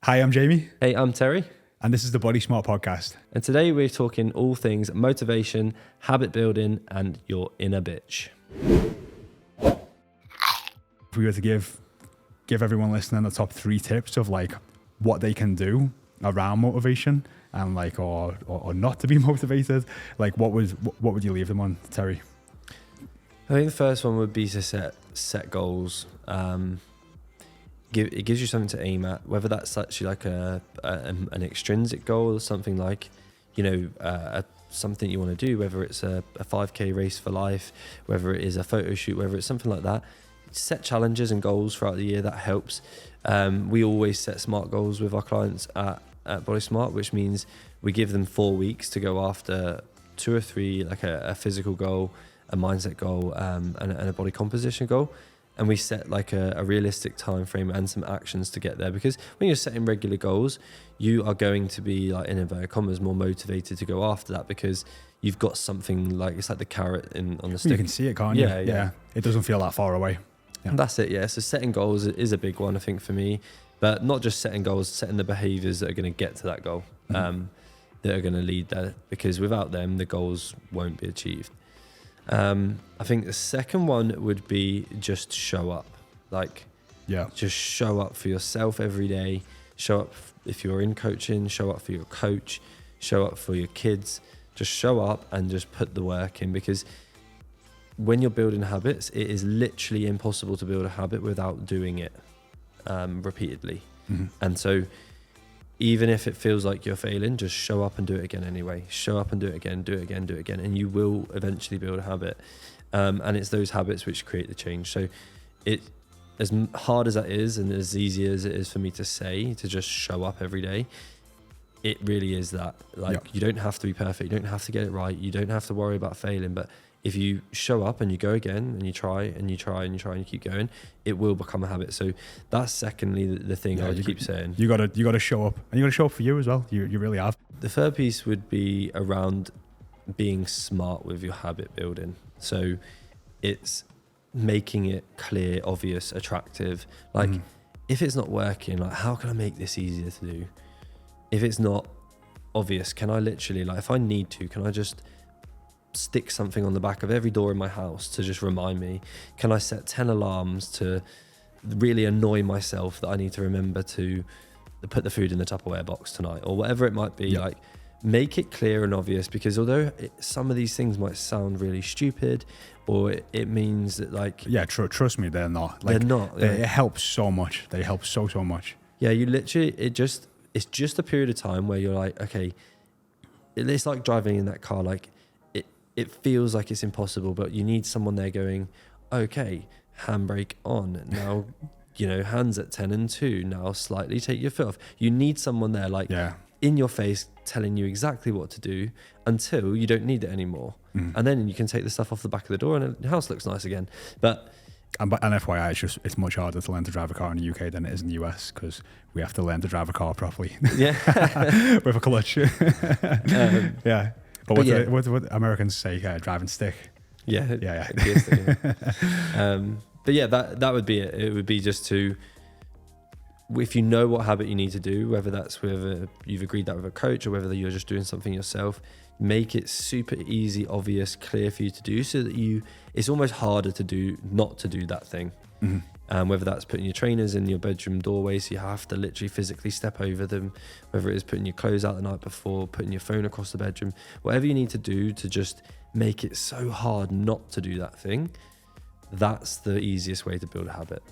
Hi, I'm Jaymie. Hey, I'm Terry. And this is the Body Smart Podcast. And today we're talking all things motivation, habit building, and your inner bitch. If we were to give everyone listening the top 3 tips of like what they can do around motivation and like or not to be motivated, like what would you leave them on, Terry? I think the first one would be to set goals. It gives you something to aim at, whether that's actually like an extrinsic goal or something like, something you want to do, whether it's a 5K race for life, whether it is a photo shoot, whether it's something like that. Set challenges and goals throughout the year. That helps. We always set SMART goals with our clients at Body Smart, which means we give them 4 weeks to go after 2 or 3, like a physical goal, a mindset goal, and a body composition goal. And we set like a realistic time frame and some actions to get there, because when you're setting regular goals, you are going to be, like, in inverted commas, more motivated to go after that, because you've got something like, it's like the carrot on the stick. You can see it, can't you? Yeah. It doesn't feel that far away. Yeah. And that's it. Yeah. So setting goals is a big one, I think, for me, but not just setting goals, setting the behaviours that are going to get to that goal, that are going to lead there, because without them, the goals won't be achieved. I think the second one would be just show up. Just show up for yourself every day. Show up if you're in coaching, show up for your coach, show up for your kids. Just show up and just put the work in, because when you're building habits, it is literally impossible to build a habit without doing it repeatedly. And so even if it feels like you're failing, just show up and do it again anyway. Show up and do it again, do it again, do it again, and you will eventually build a habit. And it's those habits which create the change. So it, as hard as that is, and as easy as it is for me to say, to just show up every day, it really is that. You don't have to be perfect. You don't have to get it right. You don't have to worry about failing. But if you show up and you go again and you try and you try and you try and you keep going, it will become a habit. So that's secondly the thing I would keep saying. You gotta show up, and you gotta show up for you as well. You really have. The third piece would be around being smart with your habit building. So it's making it clear, obvious, attractive. If it's not working, like, how can I make this easier to do? If it's not obvious, can I literally, like, if I need to, can I just stick something on the back of every door in my house to just remind me? Can I set 10 alarms to really annoy myself that I need to remember to put the food in the Tupperware box tonight, or whatever it might be? Like, make it clear and obvious, because although some of these things might sound really stupid, or it means that, like, trust me, they're not. They're not. It helps so much. They help so much. Yeah, you literally, it's just a period of time where you're like, okay, it's like driving in that car. Like, it feels like it's impossible, but you need someone there going, okay, handbrake on now, hands at 10 and 2, now slightly take your foot off. You need someone there, like, in your face, telling you exactly what to do until you don't need it anymore. And then you can take the stuff off the back of the door and the house looks nice again. But and FYI, it's much harder to learn to drive a car in the UK than it is in the US, because we have to learn to drive a car properly. With a clutch. But what Americans say, driving stick. Yeah. But yeah, that would be it. It would be just to, if you know what habit you need to do, whether that's whether you've agreed that with a coach or whether you're just doing something yourself, make it super easy, obvious, clear for you to do, so that it's almost harder to do, not to do that thing. Whether that's putting your trainers in your bedroom doorway, so you have to literally physically step over them, whether it is putting your clothes out the night before, putting your phone across the bedroom, whatever you need to do to just make it so hard not to do that thing, that's the easiest way to build a habit.